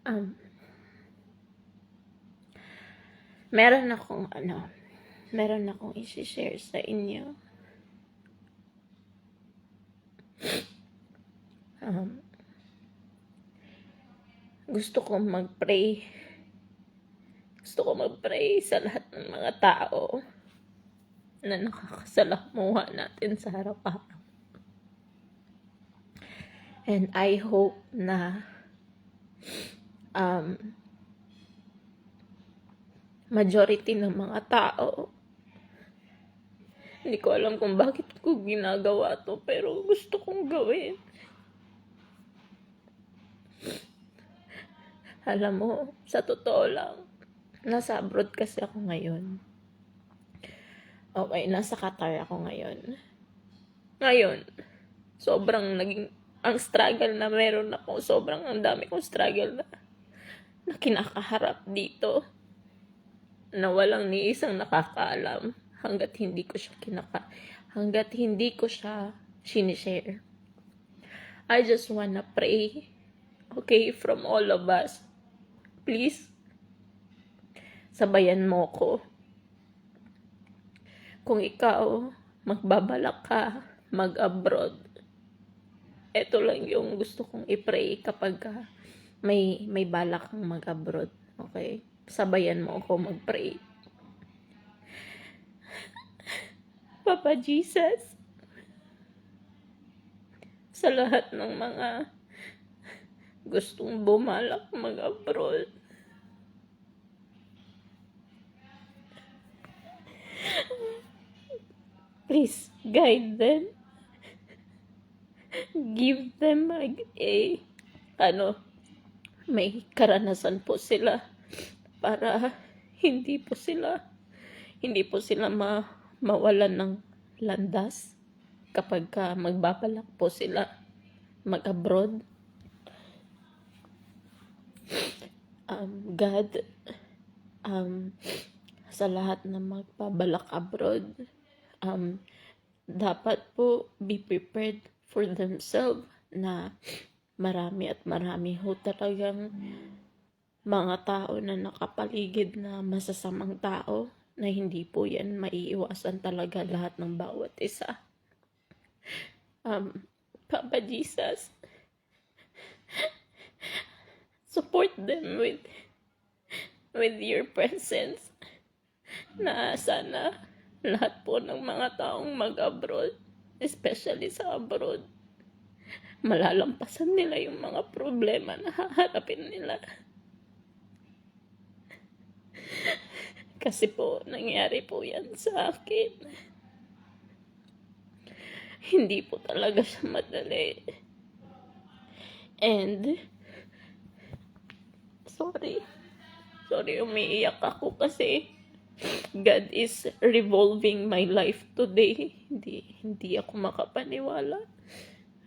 Um, meron akong i-share sa inyo. Um, gusto kong mag-pray. Gusto ko mag-pray sa lahat ng mga tao na nakakasalamuha natin sa araw-araw. And I hope na majority ng mga tao, hindi ko alam kung bakit ko ginagawa to, pero gusto kong gawin. Alam mo, sa totoo lang, nasa abroad kasi ako ngayon. Okay, nasa Qatar ako ngayon. Ngayon, sobrang ang struggle na meron ako, sobrang ang dami kong struggle na kinakaharap dito, na walang ni isang nakakaalam hanggat hindi ko siya sinishare. I just wanna pray, okay, from all of us. Please, sabayan mo ko. Kung ikaw, magbabalak ka mag-abroad, ito lang yung gusto kong i-pray kapag may balak kang mag-abroad. Okay? Sabayan mo ako mag-pray. Papa Jesus, sa lahat ng mga gustong bumalak mag-abroad, please guide them. Give them may karanasan po sila para hindi po sila mawalan ng landas kapag magbabalak po sila mag-abroad. God, sa lahat na magbabalak abroad, dapat po be prepared for themselves na marami ho talagang mga tao na nakapaligid na masasamang tao na hindi po yan maiiwasan talaga lahat ng bawat isa. Papa Jesus, support them with your presence, na sana lahat po ng mga taong mag-abroad, especially sa abroad, malalampasan nila yung mga problema na haharapin nila. Kasi po, nangyari po yan sa akin. Hindi po talaga siya madali. And, sorry, umiiyak ako kasi God is revolving my life today. Hindi ako makapaniwala.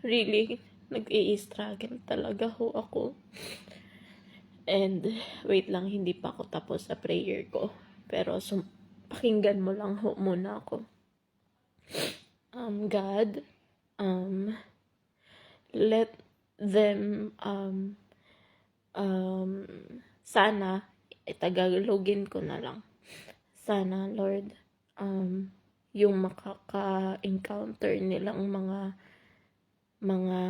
Really, nag-i-struggle talaga ho ako. And, wait lang, hindi pa ako tapos sa prayer ko. Pero, pakinggan mo lang ho muna ako. God, let them, sana, Tagalogin ko na lang. Sana, Lord, yung makaka-encounter nilang mga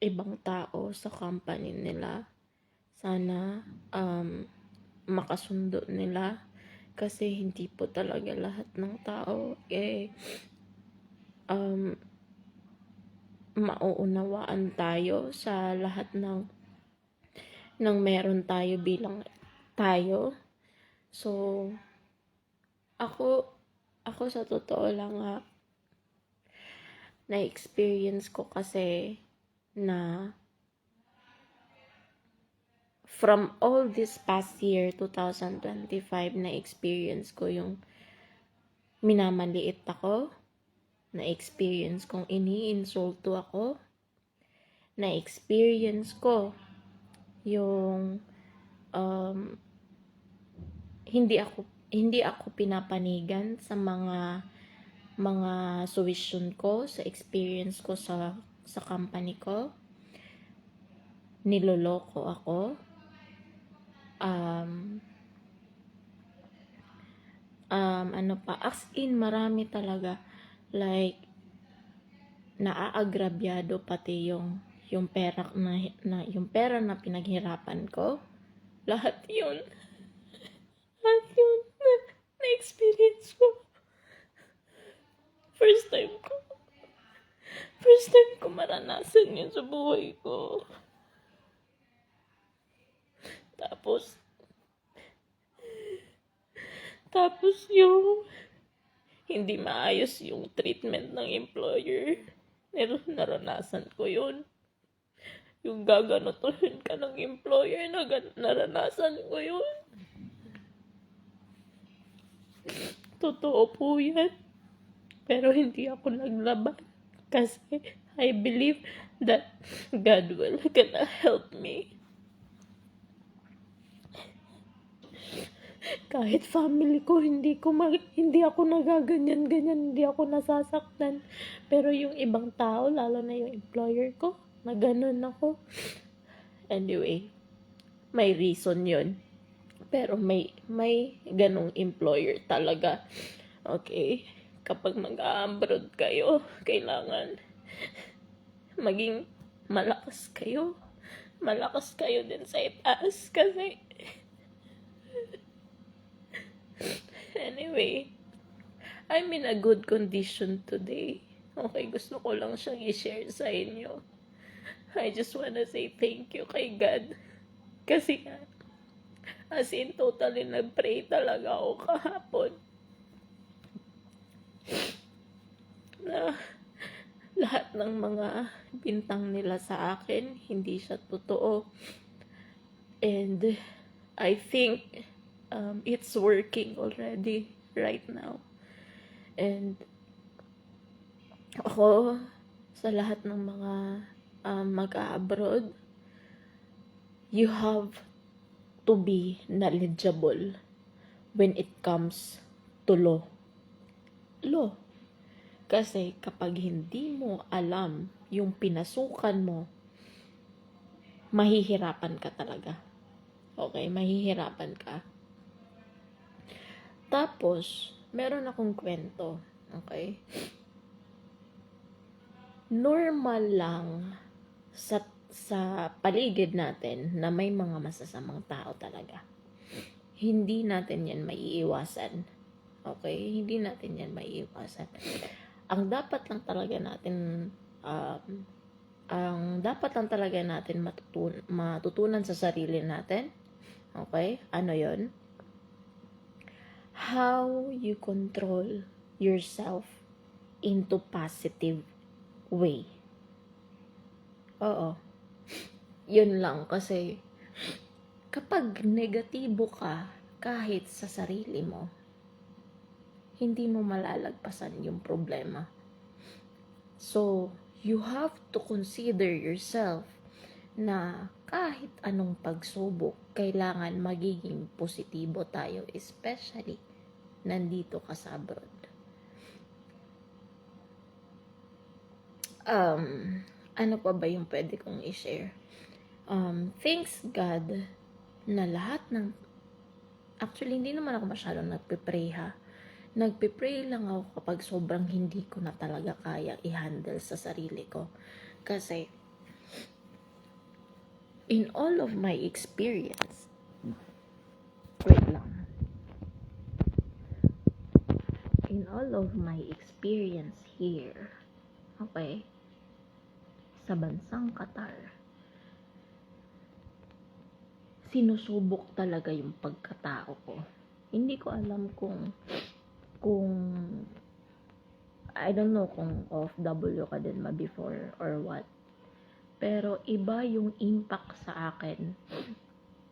ibang tao sa company nila, sana makasundo nila, kasi hindi po talaga lahat ng tao mauunawaan tayo sa lahat ng meron tayo bilang tayo. So, ako sa totoo lang na-experience ko kasi na from all this past year, 2025, na-experience ko yung minamaliit ako, na-experience kong ini-insulto ako, na-experience ko yung hindi ako pinapanigan sa mga suwisyon ko, sa experience ko sa company ko. Niloloko ako, Um, ano pa, as in, marami talaga. Like, naaagrabyado pati yung pera yung pera na pinaghirapan ko. Lahat yun. Lahat yun na-experience ko. First time ko. First time ko maranasan yun sa buhay ko. Tapos, yung hindi maayos yung treatment ng employer. Naranasan ko yun. Yung gaganutuhin ka ng employer, naranasan ko yun. Totoo po yan. Pero hindi ako naglaban. Kasi I believe that God will gonna help me. Kahit family ko, hindi ako nagaganyan-ganyan, hindi ako nasasaktan. Pero yung ibang tao, lalo na yung employer ko, na ganun ako. Anyway, may reason yun. Pero may ganong employer talaga. Okay? Kapag mag-abroad kayo, kailangan maging malakas kayo. Malakas kayo din sa itaas kasi anyway, I'm in a good condition today. Okay, gusto ko lang siyang i-share sa inyo. I just wanna say thank you kay God. Kasi nga, as in totally nag-pray talaga ako kahapon. Na lahat ng mga bintang nila sa akin, hindi siya totoo. And I think it's working already right now. And ako, sa lahat ng mga mag-abroad, you have to be knowledgeable when it comes to law. Kasi kapag hindi mo alam yung pinasukan mo, mahihirapan ka talaga. Okay, mahihirapan ka. Tapos, meron akong kwento. Okay? Normal lang sa paligid natin na may mga masasamang tao talaga. Hindi natin yan maiiwasan. Okay? Hindi natin yan maiiwasan. Ang dapat lang talaga natin matutunan sa sarili natin. Okay? Ano 'yon? How you control yourself into positive way. Oo. Yun lang kasi kapag negatibo ka kahit sa sarili mo, hindi mo malalagpasan yung problema. So, you have to consider yourself na kahit anong pagsubok, kailangan magiging positibo tayo, especially nandito ka sa abroad. Ano pa ba yung pwede kong i-share? Thanks God na lahat ng... Actually, hindi naman ako masyadong nagpe-pray ha. Nagpe-pray lang ako kapag sobrang hindi ko na talaga kaya i-handle sa sarili ko. Kasi, in all of my experience, in all of my experience here, okay, sa bansang Qatar, sinusubok talaga yung pagkatao ko. Hindi ko alam kung I don't know kung OFW ka din ba before or what. Pero iba yung impact sa akin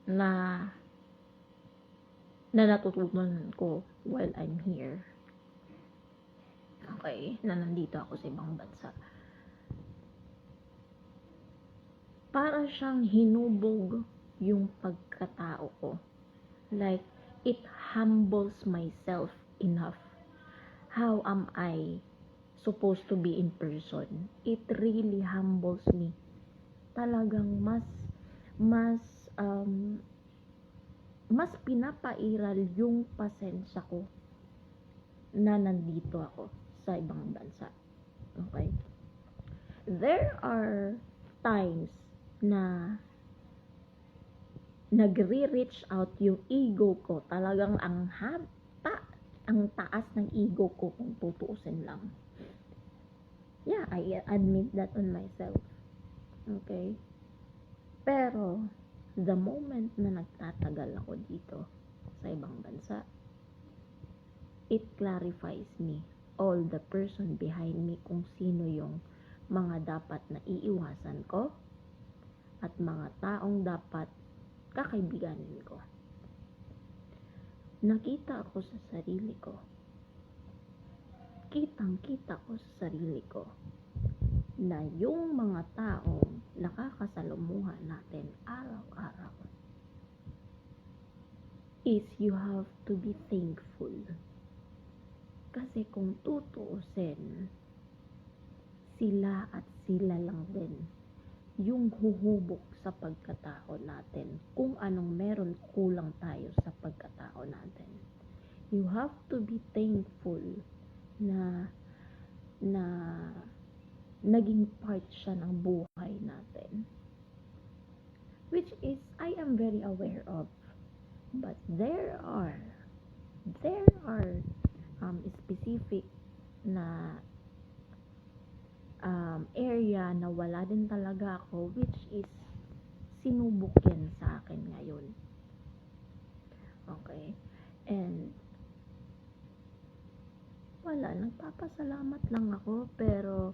na natutunan ko while I'm here. Okay, na nandito ako sa ibang bansa. Para siyang hinubog yung pagkatao ko. Like, it humbles myself enough. How am I supposed to be in person? It really humbles me. Talagang mas mas pinapairal yung pasensya ko na nandito ako sa ibang bansa. Okay? There are times na nagre-reach out yung ego ko. Talagang ang taas ng ego ko kung tutuusin lang. Yeah, I admit that on myself. Okay? Pero, the moment na nagtatagal ako dito sa ibang bansa, it clarifies me, all the person behind me, kung sino yung mga dapat na iiwasan ko at mga taong dapat kakaibiganin ko. Nakita ako sa sarili ko. Kitang-kita ko sa sarili ko na yung mga taong nakakasalamuhan natin araw-araw is you have to be thankful. Kasi kung tutuusin, sila at sila lang din yung huhubog sa pagkatao natin kung anong meron kulang tayo sa pagkatao natin. You have to be thankful na naging part siya ng buhay natin, which is I am very aware of. But there are specific na area na wala din talaga ako, which is sinubok yan sa akin ngayon. Okay? And wala, nagpapasalamat lang ako, pero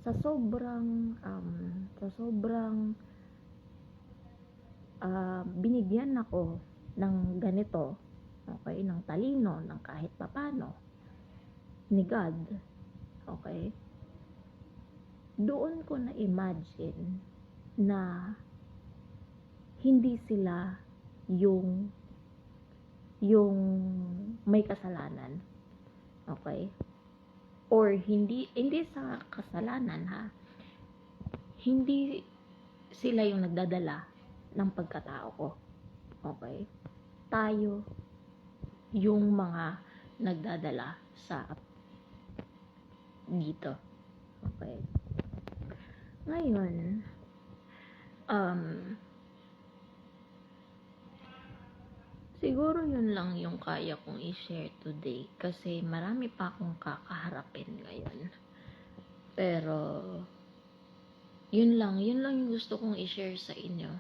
sa sobrang binigyan ako ng ganito, okay, ng talino, ng kahit papano ni God, okay, doon ko na imagine na hindi sila yung may kasalanan, okay, or hindi sa kasalanan, ha, hindi sila yung nagdadala ng pagkatao ko, okay, tayo yung mga nagdadala sa dito, okay. Ngayon, siguro yun lang yung kaya kong i-share today, kasi marami pa akong kakaharapin ngayon. Pero yun lang yung gusto kong i-share sa inyo,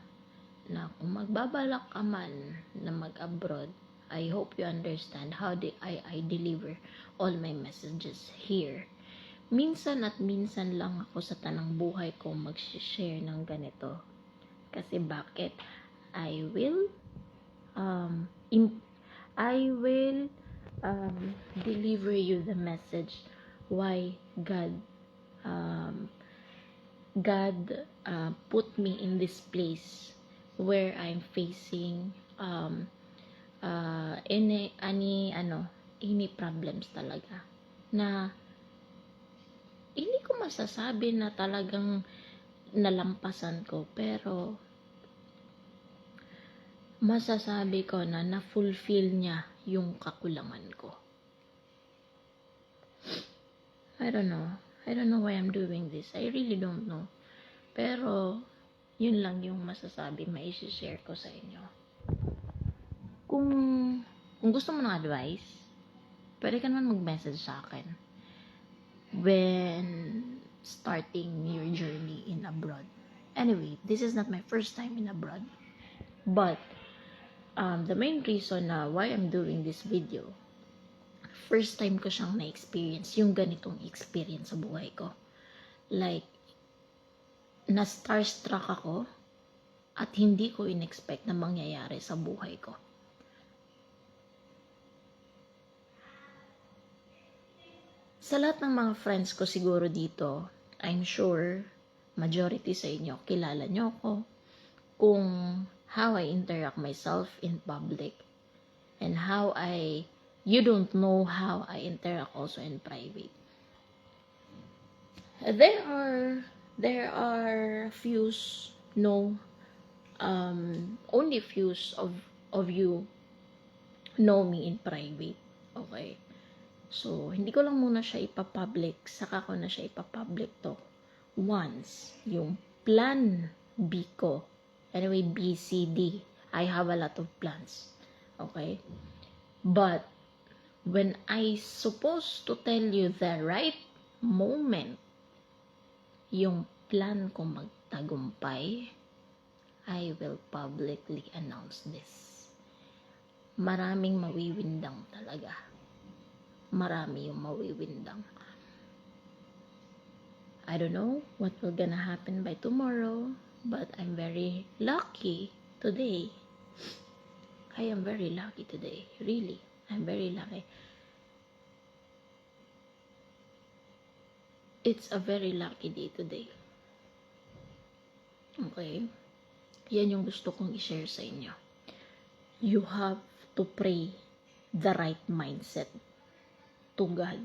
na kung magbabalak ka man na mag-abroad, I hope you understand how I deliver all my messages here. Minsan at minsan lang ako sa tanang buhay ko mag-share ng ganito. Kasi bakit? I will deliver you the message why God put me in this place where I'm facing any problems talaga, na hindi ko masasabi na talagang nalampasan ko, pero masasabi ko na na-fulfill niya yung kakulangan ko. I don't know why I'm doing this. I really don't know. Pero yun lang yung masasabi, mai-share ko sa inyo. Kung gusto mo ng advice, pwede ka naman mag-message sa akin when starting your journey in abroad. Anyway, this is not my first time in abroad, but the main reason na why I'm doing this video, first time ko siyang na-experience, yung ganitong experience sa buhay ko. Like, na-starstruck ako at hindi ko in-expect na mangyayari sa buhay ko. Sa lahat ng mga friends ko siguro dito, I'm sure majority sa inyo kilala nyo ako kung how I interact myself in public, and you don't know how I interact also in private. There are fews, only fews of of you know me in private. Okay? So, hindi ko lang muna siya ipapublic, saka ko na siya ipapublic to. Once, yung plan B ko, anyway, B, C, D, I have a lot of plans. Okay? But, when I supposed to tell you the right moment, yung plan ko magtagumpay, I will publicly announce this. Maraming mawiwindang talaga. Marami yung mawiwindang. I don't know what will gonna happen by tomorrow, but I'm very lucky today. I am very lucky today. Really, I'm very lucky. It's a very lucky day today. Okay? Yan yung gusto kong i-share sa inyo. You have to pray the right mindset to God.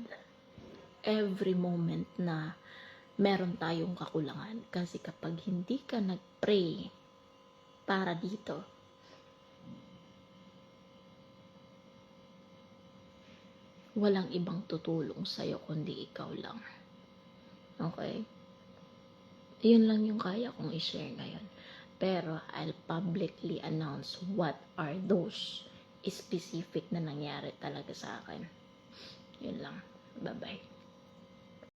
Every moment na meron tayong kakulangan. Kasi kapag hindi ka nag-pray para dito, walang ibang tutulong sa'yo kundi ikaw lang. Okay? Yun lang yung kaya kong i-share ngayon. Pero I'll publicly announce what are those specific na nangyari talaga sa akin. Yun lang. Bye-bye.